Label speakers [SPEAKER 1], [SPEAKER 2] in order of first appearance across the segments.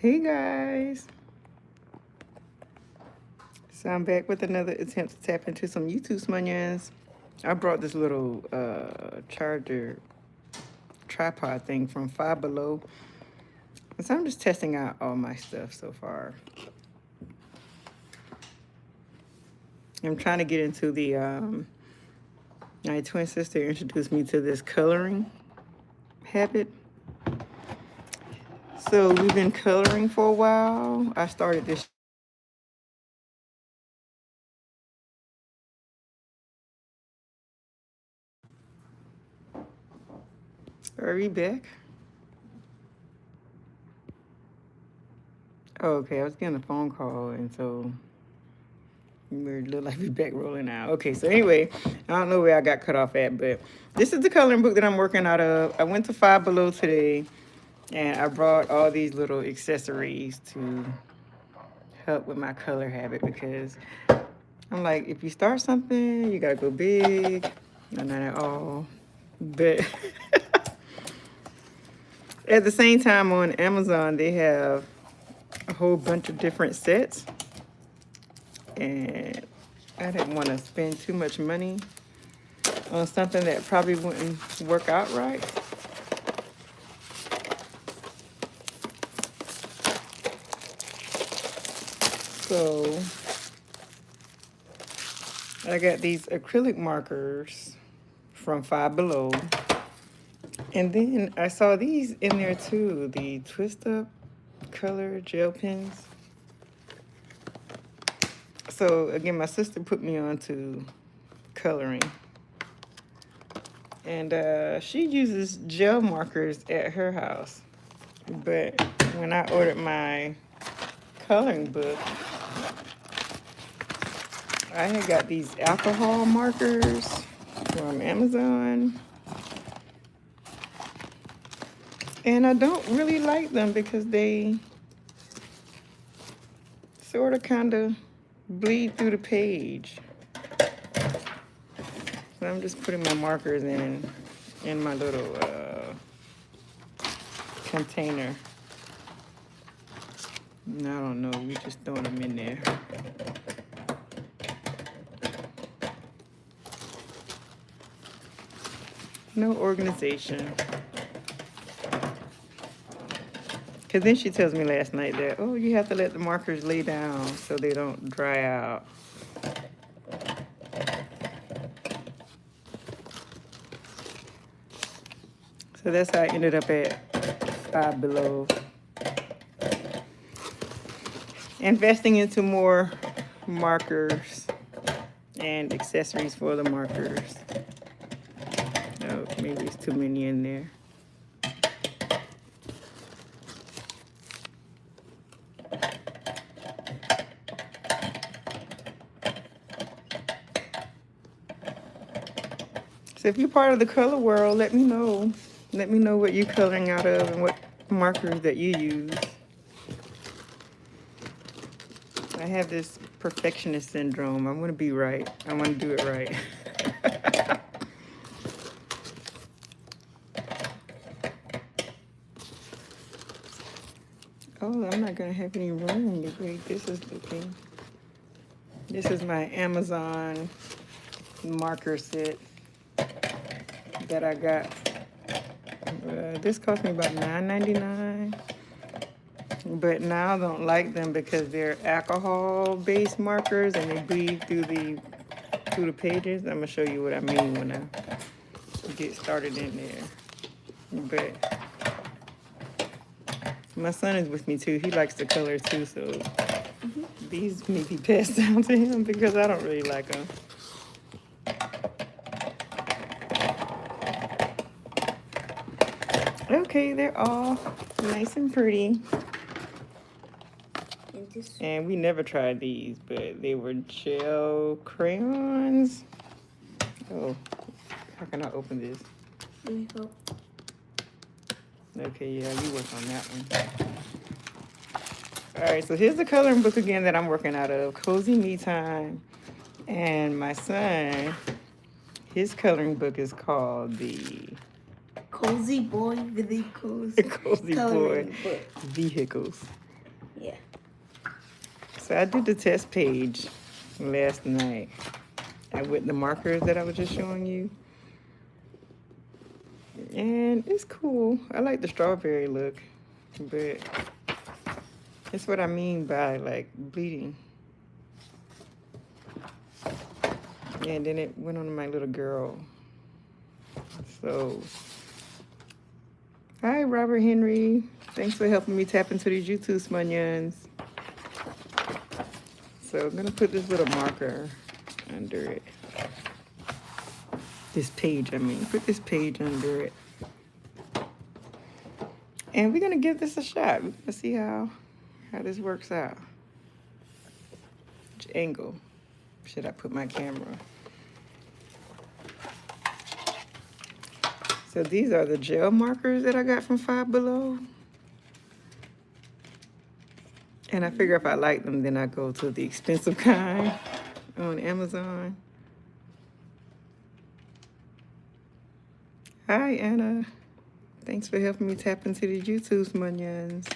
[SPEAKER 1] Hey guys, so I'm back with another attempt to tap into some YouTube smunions. I brought this little charger tripod thing from Five Below. So I'm just testing out all my stuff so far. I'm trying to get into the, my twin sister introduced me to this coloring habit. So we've been coloring for a while. I started this. Are we back? Oh, okay, I was getting a phone call, and so we look like we back rolling out. Okay, so anyway, I don't know where I got cut off at, but this is the coloring book that I'm working out of. I went to Five Below today, and I brought all these little accessories to help with my color habit because I'm like, if you start something, you gotta go big. No, not at all. But at the same time, on Amazon, they have a whole bunch of different sets, and I didn't want to spend too much money on something that probably wouldn't work out right. So I got these acrylic markers from Five Below. And then I saw these in there too, the twist up color gel pens. So again, my sister put me on to coloring. And she uses gel markers at her house. But when I ordered my coloring book, I had got these alcohol markers from Amazon. And I don't really like them because they sort of kind of bleed through the page. So I'm just putting my markers in my little container. I don't know, we just throwing them in there. No organization. Because then she tells me last night that, oh, you have to let the markers lay down so they don't dry out. So that's how I ended up at Five Below. Investing into more markers and accessories for the markers. Oh, maybe it's too many in there. So if you're part of the color world, let me know. Let me know what you're coloring out of and what markers that you use. I have this perfectionist syndrome. I want to be right. I want to do it right. Oh, I'm not going to have any room. Wait, this is the thing. This is my Amazon marker set that I got. This cost me about $9.99. But now I don't like them because they're alcohol-based markers and they bleed through the pages. I'm gonna show you what I mean when I get started in there. But my son is with me too. He likes to color too, so these may be passed down to him because I don't really like them. Okay, they're all nice and pretty. And we never tried these, but they were gel crayons. Oh, how can I open this?
[SPEAKER 2] Let me go.
[SPEAKER 1] Okay, yeah, you work on that one. All right, so here's the coloring book again that I'm working out of, Cozy Me Time. And my son, his coloring book is called the
[SPEAKER 2] Cozy Boy Vehicles.
[SPEAKER 1] Cozy Boy
[SPEAKER 2] Book.
[SPEAKER 1] Vehicles.
[SPEAKER 2] Yeah.
[SPEAKER 1] So I did the test page last night with the markers that I was just showing you. And it's cool. I like the strawberry look, but it's what I mean by like bleeding. And then it went on my little girl. So, hi, Robert Henry. Thanks for helping me tap into these YouTube smunions. So I'm gonna put this little marker under it. This page, I mean, put this page under it. And we're gonna give this a shot. We're gonna see how this works out. Which angle should I put my camera? So these are the gel markers that I got from Five Below. And I figure if I like them, then I go to the expensive kind on Amazon. Hi, Anna. Thanks for helping me tap into the YouTube smunions.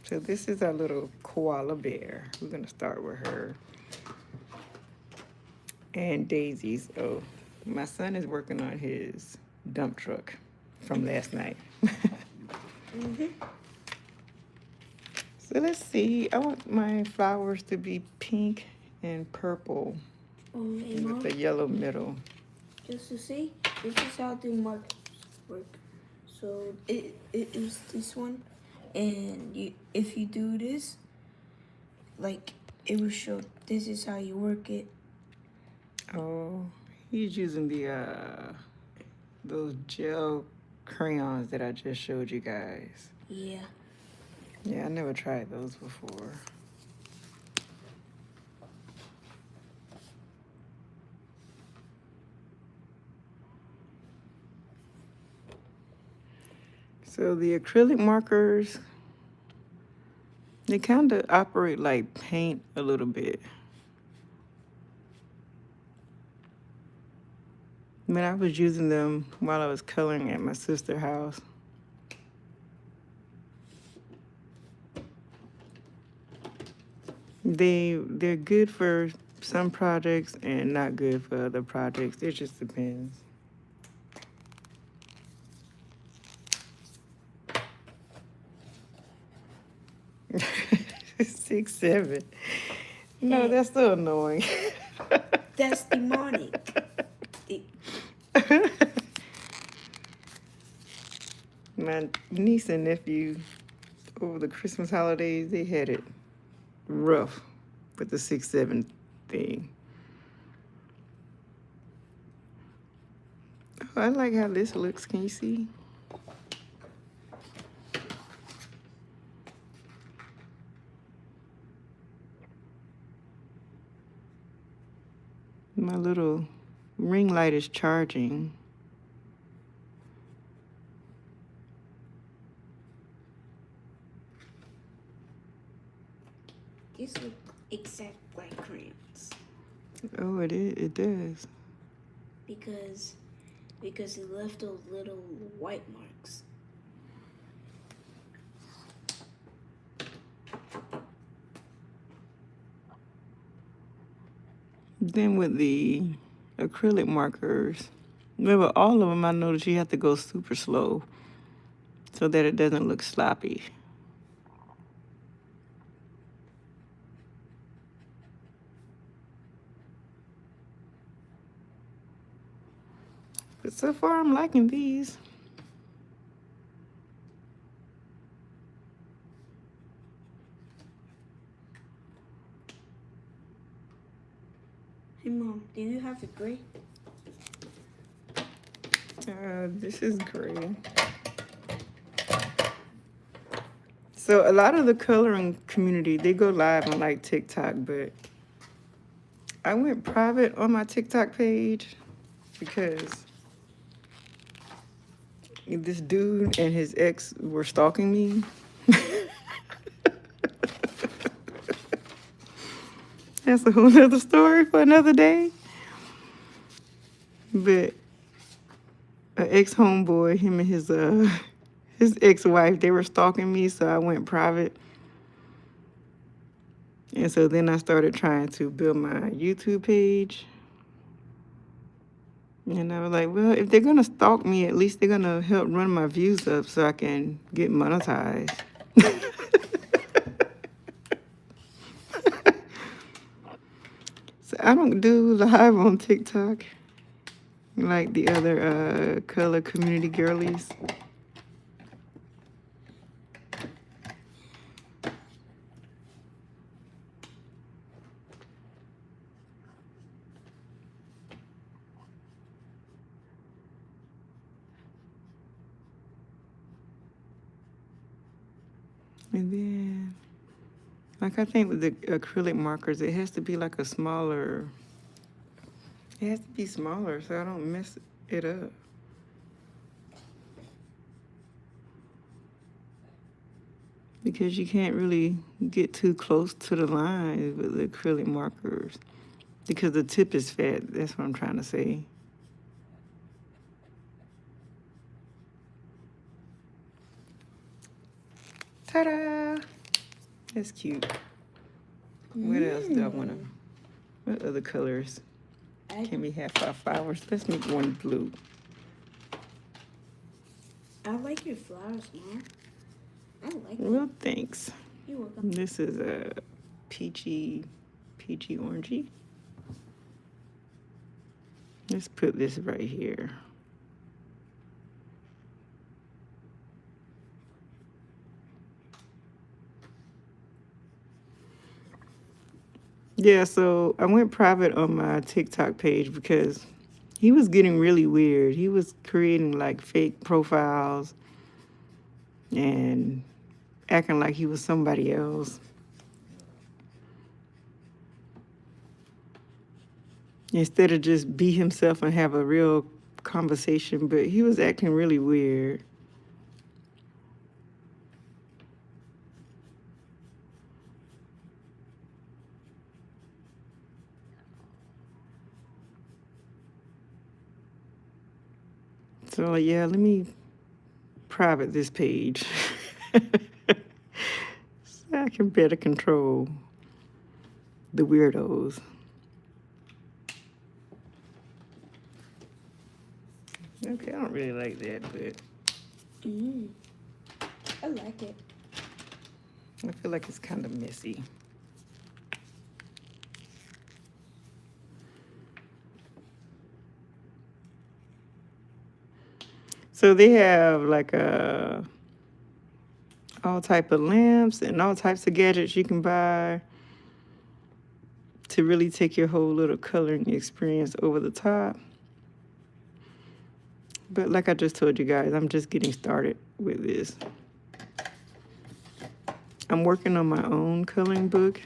[SPEAKER 1] So this is our little koala bear. We're gonna start with her. And Daisy's. Oh, my son is working on his dump truck from last night. So let's see. I want my flowers to be pink and purple
[SPEAKER 2] Hey,
[SPEAKER 1] with
[SPEAKER 2] Mom,
[SPEAKER 1] the yellow middle.
[SPEAKER 2] just to see, this is how the markers work. So it is this one, and if you do this, like it will show. This is how you work it.
[SPEAKER 1] Oh, he's using the those gel crayons that I just showed you guys.
[SPEAKER 2] Yeah.
[SPEAKER 1] Yeah, I never tried those before. So the acrylic markers, they kind of operate like paint a little bit. I mean, I was using them while I was coloring at my sister's house. They're good for some projects and not good for other projects. It just depends. Six, 7. No, that's so annoying.
[SPEAKER 2] That's demonic.
[SPEAKER 1] My niece and nephew over the Christmas holidays, they had it rough with the 6, 7 thing. Oh, I like how this looks. Can you see? My little ring light is charging.
[SPEAKER 2] These look exact like crayons.
[SPEAKER 1] Oh, it is. It does.
[SPEAKER 2] Because it left those little white marks.
[SPEAKER 1] Then with the acrylic markers, remember all of them, I noticed you have to go super slow so that it doesn't look sloppy. But so far, I'm liking these.
[SPEAKER 2] Hey, Mom, do you have a gray?
[SPEAKER 1] This is gray. So a lot of the coloring community, they go live on like TikTok, but I went private on my TikTok page because this dude and his ex were stalking me. That's a whole nother story for another day. But ex-homeboy, him and his ex-wife, they were stalking me, so I went private. And so then I started trying to build my YouTube page. And I was like, well, if they're gonna stalk me, at least they're gonna help run my views up so I can get monetized. So I don't do live on TikTok like the other color community girlies. And then, like, I think with the acrylic markers, it has to be like a smaller, it has to be smaller so I don't mess it up. Because you can't really get too close to the line with the acrylic markers. Because the tip is fat, that's what I'm trying to say. Ta-da! That's cute. What else do I want to... What other colors can we have for our flowers? Let's make one blue.
[SPEAKER 2] I like your flowers, Mom. I like them.
[SPEAKER 1] Well, thanks.
[SPEAKER 2] You're welcome.
[SPEAKER 1] This is a peachy orangey. Let's put this right here. Yeah, so I went private on my TikTok page because he was getting really weird. He was creating like fake profiles and acting like he was somebody else. Instead of just be himself and have a real conversation, but he was acting really weird. So yeah, let me private this page so I can better control the weirdos. Okay, I don't really like that, but
[SPEAKER 2] I like it.
[SPEAKER 1] I feel like it's kind of messy. So they have like all type of lamps and all types of gadgets you can buy to really take your whole little coloring experience over the top. But like I just told you guys, I'm just getting started with this. I'm working on my own coloring book.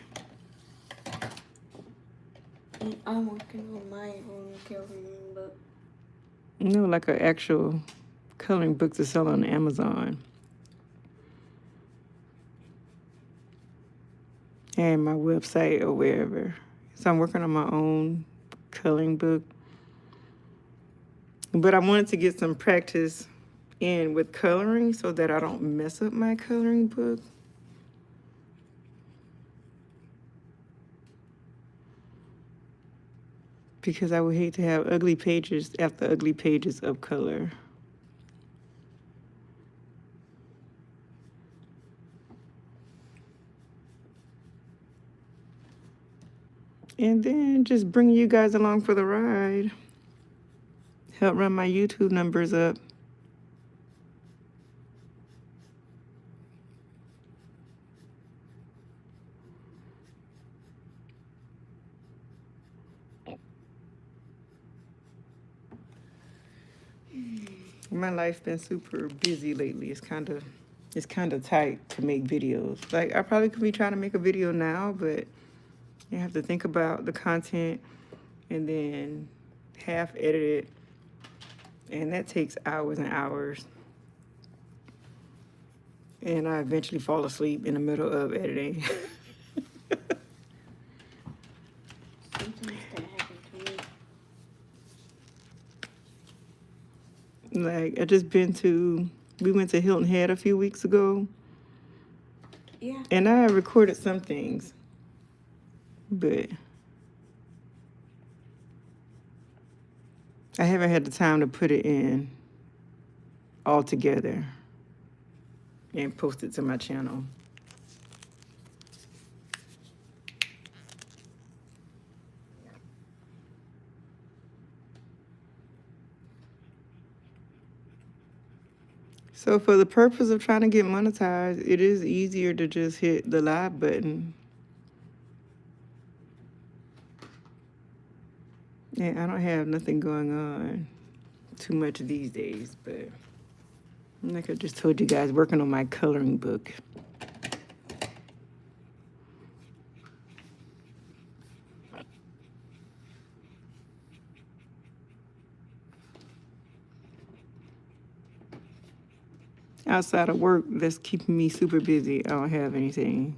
[SPEAKER 2] And I'm working on my own coloring book.
[SPEAKER 1] No, like an actual coloring book to sell on Amazon. And my website or wherever. So I'm working on my own coloring book. But I wanted to get some practice in with coloring so that I don't mess up my coloring book. Because I would hate to have ugly pages after ugly pages of color. And then just bring you guys along for the ride. Help run my YouTube numbers up. My life's been super busy lately. It's kind of tight to make videos. Like I probably could be trying to make a video now, but you have to think about the content and then half edit it. And that takes hours and hours. And I eventually fall asleep in the middle of editing.
[SPEAKER 2] Sometimes that happens to me.
[SPEAKER 1] Like, we went to Hilton Head a few weeks ago.
[SPEAKER 2] Yeah.
[SPEAKER 1] And I recorded some things. But I haven't had the time to put it in all together and post it to my channel. So for the purpose of trying to get monetized, it is easier to just hit the live button. And I don't have nothing going on too much these days, but like I just told you guys, working on my coloring book. Outside of work, that's keeping me super busy. I don't have anything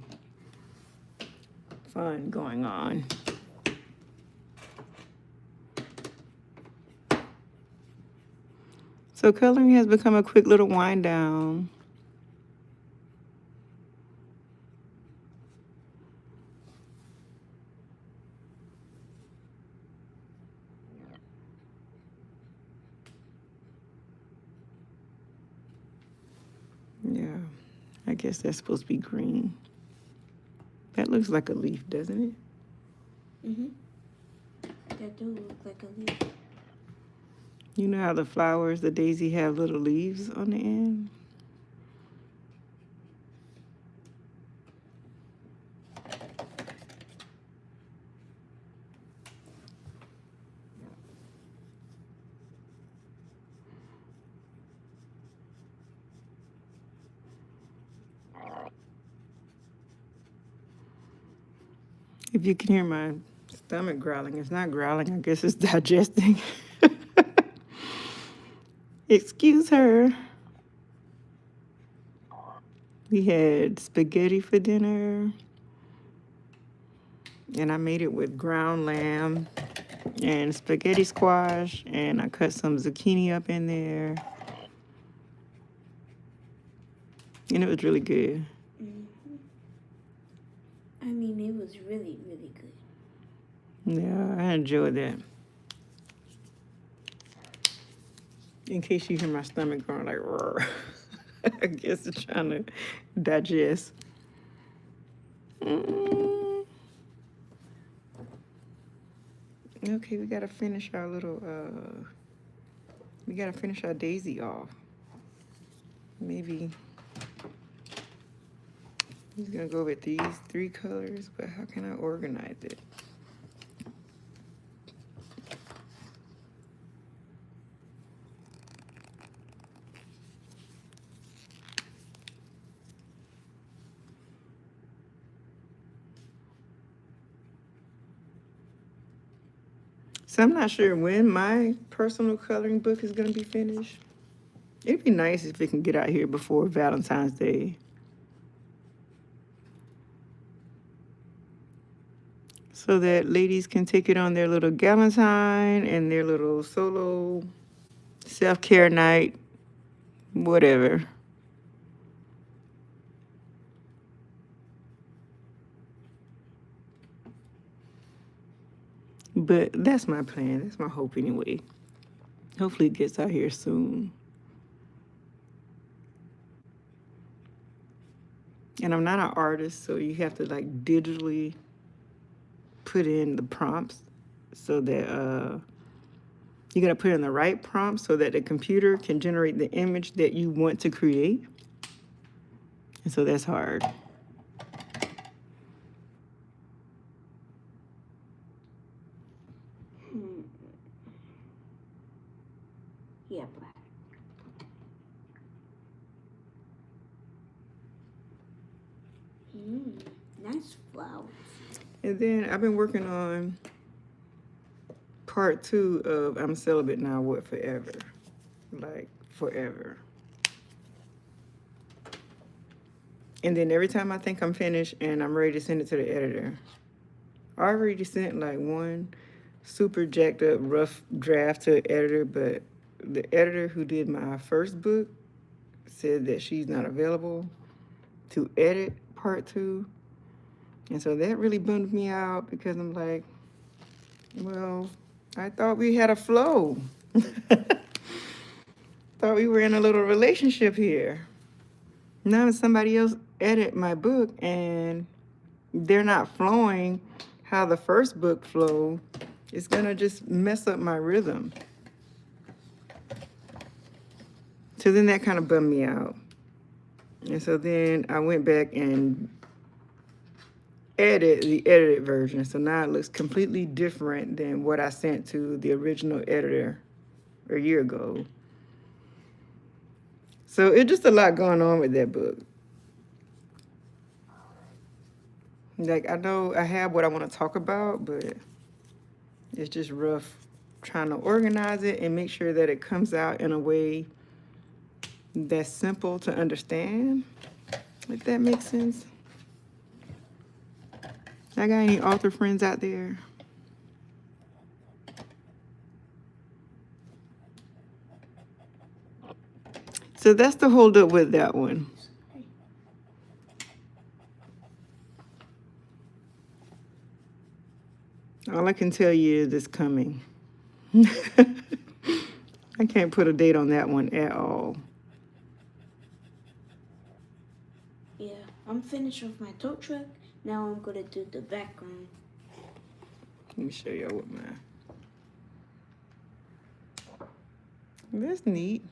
[SPEAKER 1] fun going on. So coloring has become a quick little wind down. Yeah, I guess that's supposed to be green. That looks like a leaf, doesn't it?
[SPEAKER 2] Mhm. That do look like a leaf.
[SPEAKER 1] You know how the flowers, the daisy, have little leaves on the end? If you can hear my stomach growling, it's not growling, I guess it's digesting. Excuse her. We had spaghetti for dinner, and I made it with ground lamb and spaghetti squash, and I cut some zucchini up in there, and it was really good.
[SPEAKER 2] I mean, it was really, really good.
[SPEAKER 1] Yeah, I enjoyed that. In case you hear my stomach going like, roar. I guess it's trying to digest. Okay, we gotta finish our little, we gotta finish our daisy off. Maybe he's gonna go with these 3 colors, but how can I organize it? So I'm not sure when my personal coloring book is gonna be finished. It'd be nice if it can get out here before Valentine's Day. So that ladies can take it on their little galentine and their little solo self-care night, whatever. But that's my plan. That's my hope anyway. Hopefully it gets out here soon. And I'm not an artist, so you have to like digitally put in the prompts so that you gotta put in the right prompt so that the computer can generate the image that you want to create. And so that's hard.
[SPEAKER 2] Yeah, black. Nice flowers.
[SPEAKER 1] And then I've been working on part 2 of I'm Celibate Now, What Forever. Like, forever. And then every time I think I'm finished and I'm ready to send it to the editor, I already sent like one super jacked up rough draft to the editor, but the editor who did my first book said that she's not available to edit part 2. And so that really bummed me out because I'm like, well, I thought we had a flow. Thought we were in a little relationship here. Now somebody else edit my book and they're not flowing how the first book flowed, it's gonna just mess up my rhythm. So then that kind of bummed me out. And so then I went back and edit the edited version. So now it looks completely different than what I sent to the original editor a year ago. So it's just a lot going on with that book. Like, I know I have what I want to talk about, but it's just rough trying to organize it and make sure that it comes out in a way that's simple to understand, if that makes sense. I got any author friends out there? So that's the hold up with that one. All I can tell you is it's coming. I can't put a date on that one at all.
[SPEAKER 2] Yeah, I'm finished with my tow truck. Now I'm gonna do the background.
[SPEAKER 1] Let me show y'all what mine. That's neat.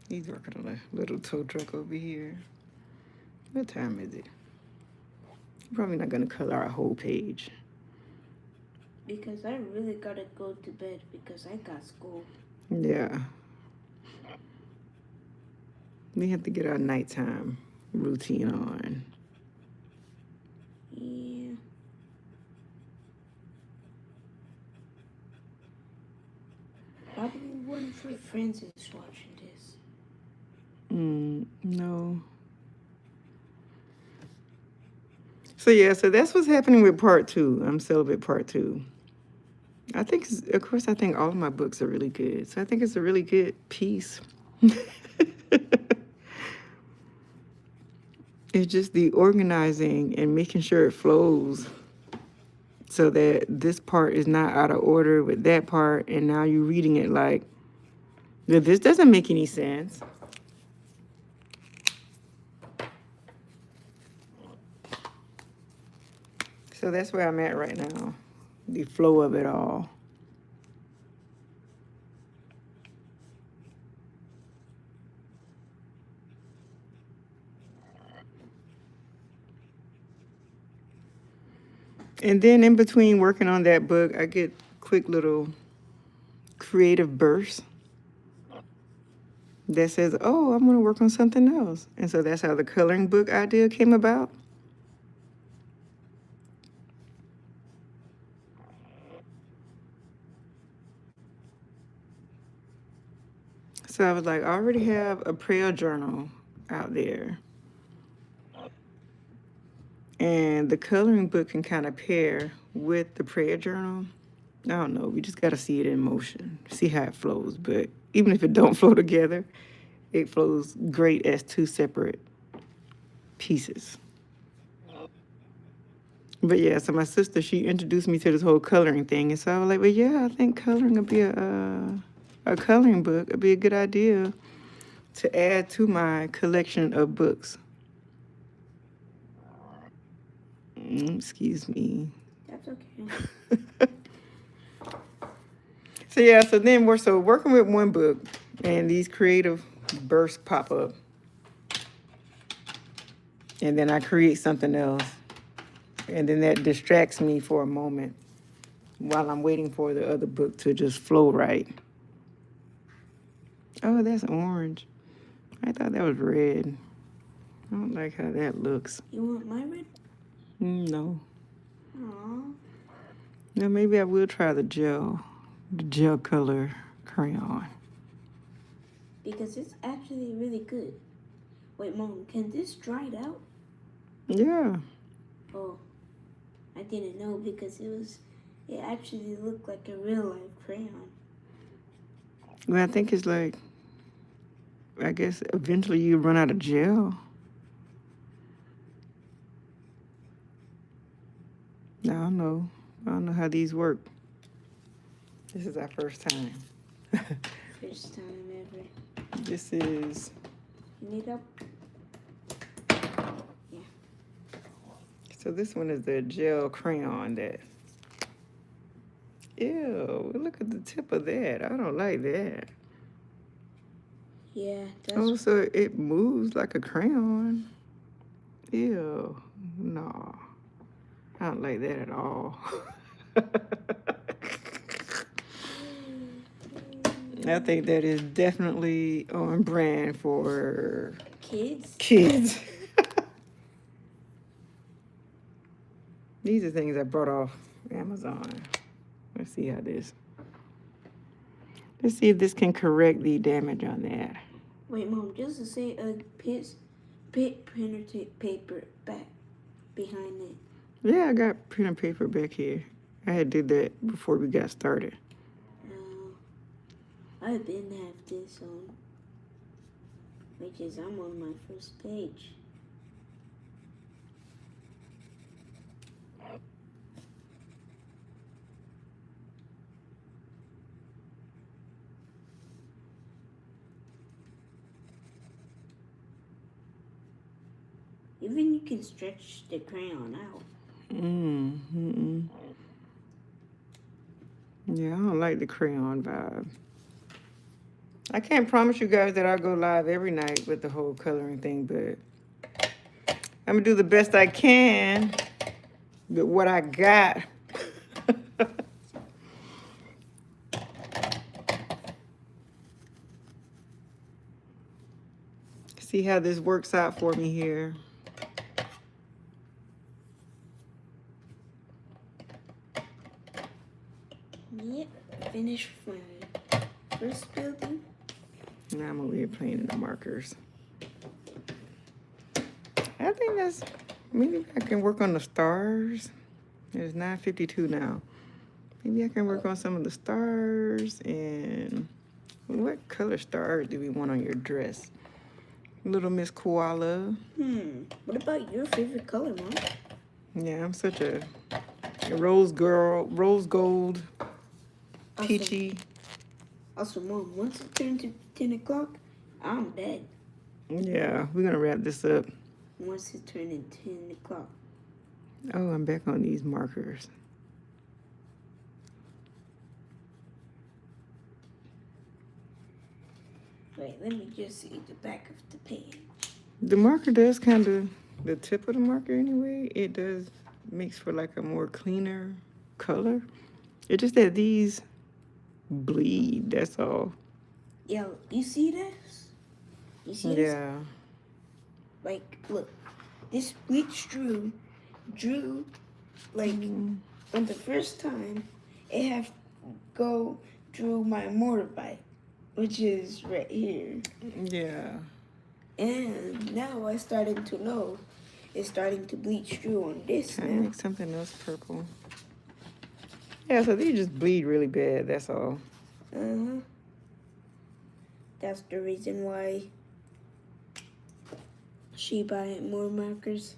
[SPEAKER 1] He's working on a little tow truck over here. What time is it? I'm probably not gonna color our whole page.
[SPEAKER 2] Because I really gotta go to bed because I got school.
[SPEAKER 1] Yeah. We have to get our nighttime routine on.
[SPEAKER 2] Yeah. Probably one of your friends is watching this.
[SPEAKER 1] No. So yeah, so that's what's happening with part 2. I'm celibate part 2. I think, of course, I think all of my books are really good. So I think it's a really good piece. It's just the organizing and making sure it flows so that this part is not out of order with that part. And now you're reading it like, this doesn't make any sense. So that's where I'm at right now, the flow of it all. And then in between working on that book, I get quick little creative bursts that says, oh, I'm going to work on something else. And so that's how the coloring book idea came about. So I was like, I already have a prayer journal out there. And the coloring book can kind of pair with the prayer journal. I don't know. We just got to see it in motion, see how it flows. But even if it don't flow together, it flows great as 2 separate pieces. But yeah, so my sister, she introduced me to this whole coloring thing. And so I was like, well, yeah, I think coloring would be a coloring book. It'd be a good idea to add to my collection of books. Excuse me.
[SPEAKER 2] That's okay.
[SPEAKER 1] So yeah, so then we're working with one book and these creative bursts pop up. And then I create something else. And then that distracts me for a moment while I'm waiting for the other book to just flow right. Oh, that's orange. I thought that was red. I don't like how that looks.
[SPEAKER 2] You want my red?
[SPEAKER 1] No.
[SPEAKER 2] Aww.
[SPEAKER 1] No, maybe I will try the gel color crayon.
[SPEAKER 2] Because it's actually really good. Wait, Mom, can this dry it out?
[SPEAKER 1] Yeah.
[SPEAKER 2] Oh, I didn't know because it actually looked like a real life crayon.
[SPEAKER 1] Well, I think it's like, I guess eventually you run out of gel. I don't know. I don't know how these work. This is our first time.
[SPEAKER 2] First time ever.
[SPEAKER 1] This is,
[SPEAKER 2] You need up?
[SPEAKER 1] so this one is the gel crayon that, ew, look at the tip of that. I don't like that.
[SPEAKER 2] Yeah, that's.
[SPEAKER 1] Oh, so it moves like a crayon. Ew, no. I don't like that at all. I think that is definitely on brand for
[SPEAKER 2] Kids?
[SPEAKER 1] kids. These are things I brought off Amazon. Let's see how this. Let's see if this can correct the damage on that.
[SPEAKER 2] Wait, Mom, just to say pit printer paper back behind it.
[SPEAKER 1] Yeah, I got pen and paper back here. I had did that before we got started.
[SPEAKER 2] I didn't have this on, which is I'm on my first page. Even you can stretch the crayon out.
[SPEAKER 1] Yeah, I don't like the crayon vibe. I can't promise you guys that I'll go live every night with the whole coloring thing, but I'm gonna do the best I can with what I got. See how this works out for me here.
[SPEAKER 2] Yep, finished my first building.
[SPEAKER 1] Now I'm over here playing in the markers. I think that's, maybe I can work on the stars. It's 9:52 now. Maybe I can work on some of the stars. And what color stars do we want on your dress? Little Miss Koala.
[SPEAKER 2] What about your favorite color, Mom?
[SPEAKER 1] Yeah, I'm such a rose girl, rose gold, peachy.
[SPEAKER 2] Also, Mom, once it turns to 10 o'clock, I'm dead.
[SPEAKER 1] Yeah, we're gonna wrap this up.
[SPEAKER 2] Once it turns to 10 o'clock.
[SPEAKER 1] Oh, I'm back on these markers.
[SPEAKER 2] Wait, let me just see the back of the page.
[SPEAKER 1] The marker does kind of, the tip of the marker anyway, it does makes for like a more cleaner color. It's just that these bleed, that's all.
[SPEAKER 2] Yo, you see this? You see this?
[SPEAKER 1] Yeah.
[SPEAKER 2] Like, look, this bleach drew, like, on the first time, it have drew my motorbike, which is right here.
[SPEAKER 1] Yeah.
[SPEAKER 2] And now I started to know it's starting to bleach through on this
[SPEAKER 1] Can I
[SPEAKER 2] now.
[SPEAKER 1] make something else purple? Yeah, so these just bleed really bad, that's all.
[SPEAKER 2] That's the reason why she buying more markers.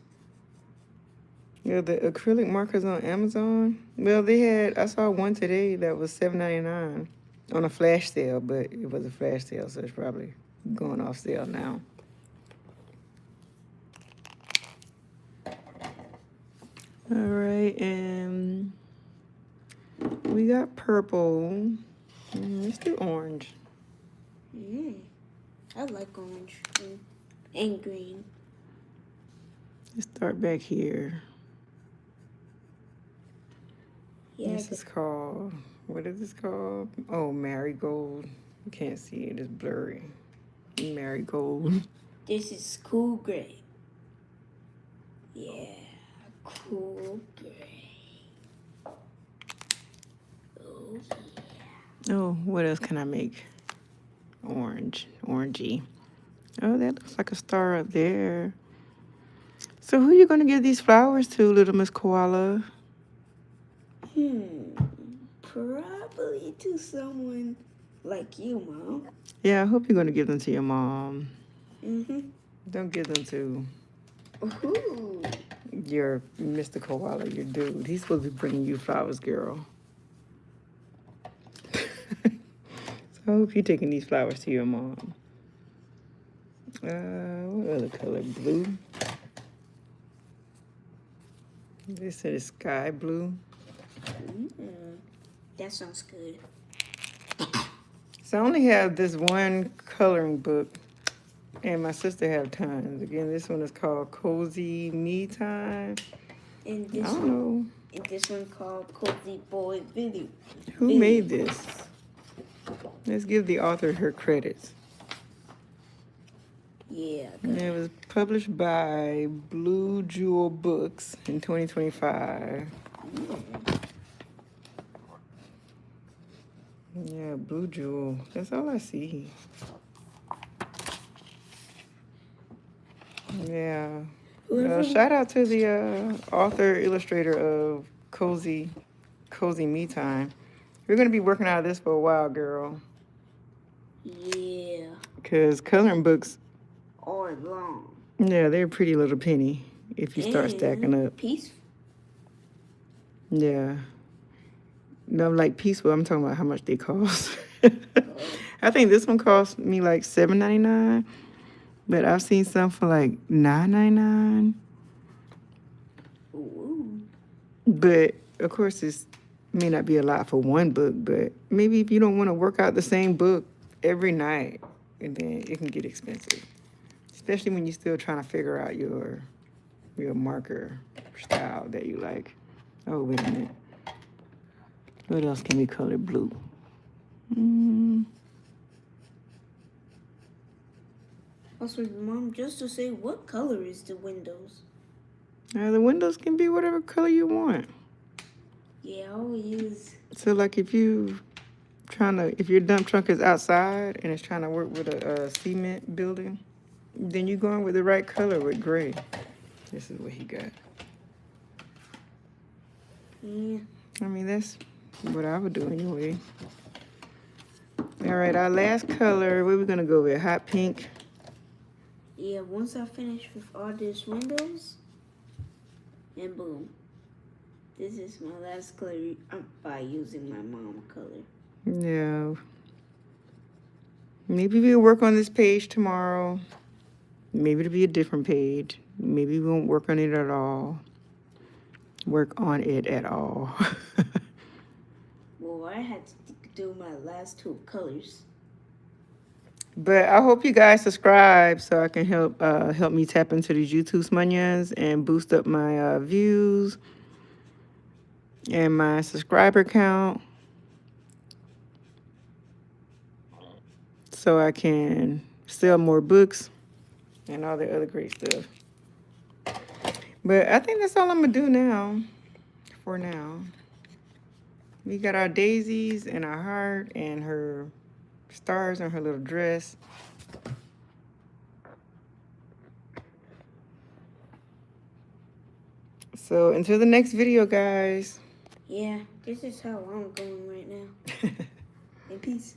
[SPEAKER 1] Yeah, the acrylic markers on Amazon. Well, they had, I saw one today that was $7.99 on a flash sale, but it was a flash sale, so it's probably going off sale now. All right, and we got purple. Let's do orange.
[SPEAKER 2] I like orange and green.
[SPEAKER 1] Let's start back here.
[SPEAKER 2] Yeah,
[SPEAKER 1] This is called, what is this called? Oh, marigold. You can't see it, it's blurry. Marigold.
[SPEAKER 2] this is cool gray. Yeah, cool gray. Oh, yeah.
[SPEAKER 1] Oh, what else can I make? Orange, orangey. Oh, that looks like a star up there. So who you gonna give these flowers to, little Miss Koala?
[SPEAKER 2] Probably to someone like you, Mom.
[SPEAKER 1] Yeah, I hope you're going to give them to your mom.
[SPEAKER 2] Mm-hmm.
[SPEAKER 1] Don't give them to
[SPEAKER 2] Ooh.
[SPEAKER 1] your Mr. Koala, your dude. He's supposed to be bringing you flowers, girl. So I hope you're taking these flowers to your mom. What other color? Blue. This is sky blue.
[SPEAKER 2] That sounds good.
[SPEAKER 1] So I only have this one coloring book, and my sister have tons. Again, this one is called Cozy Me Time.
[SPEAKER 2] And
[SPEAKER 1] I
[SPEAKER 2] this
[SPEAKER 1] don't
[SPEAKER 2] one,
[SPEAKER 1] know
[SPEAKER 2] and this one called Cozy Boy Video.
[SPEAKER 1] who made this. Let's give the author her credits.
[SPEAKER 2] Yeah.
[SPEAKER 1] And it was published by Blue Jewel Books in 2025. Yeah, Blue Jewel. That's all I see. Yeah. Shout out to the author, illustrator of Cozy Me Time. We're going to be working out of this for a while, girl.
[SPEAKER 2] Yeah.
[SPEAKER 1] Because coloring books,
[SPEAKER 2] All long.
[SPEAKER 1] yeah, they're a pretty little penny if you start stacking up.
[SPEAKER 2] Peaceful.
[SPEAKER 1] Yeah. No, like peaceful, I'm talking about how much they cost. I think this one cost me like $7.99, but I've seen some for like $9.99.
[SPEAKER 2] Ooh.
[SPEAKER 1] But of course, it may not be a lot for one book, but maybe if you don't want to work out the same book every night, and then it can get expensive, especially when you're still trying to figure out your marker style that you like. Oh, wait a minute. What else can we color blue?
[SPEAKER 2] Also, Mom, just to say, what color is the windows?
[SPEAKER 1] The windows can be whatever color you want.
[SPEAKER 2] Yeah, I always use.
[SPEAKER 1] So, like, if your dump truck is outside and it's trying to work with a cement building, then you're going with the right color with gray. This is what he got.
[SPEAKER 2] Yeah.
[SPEAKER 1] I mean, that's what I would do anyway. All right, our last color, where we going to go with? Hot pink.
[SPEAKER 2] Yeah, once I finish with all these windows, and boom. This is my last color by using my mom color.
[SPEAKER 1] Yeah. Maybe we'll work on this page tomorrow. Maybe it'll be a different page. Maybe we won't work on it at all.
[SPEAKER 2] Well, I had to do my last two colors.
[SPEAKER 1] But I hope you guys subscribe so I can help me tap into these YouTube smunions and boost up my views and my subscriber count, so I can sell more books and all the other great stuff. But I think that's all I'm gonna do now. For now, we got our daisies and our heart and her stars on her little dress. So until the next video, guys.
[SPEAKER 2] Yeah, this is how I'm going right now. In peace.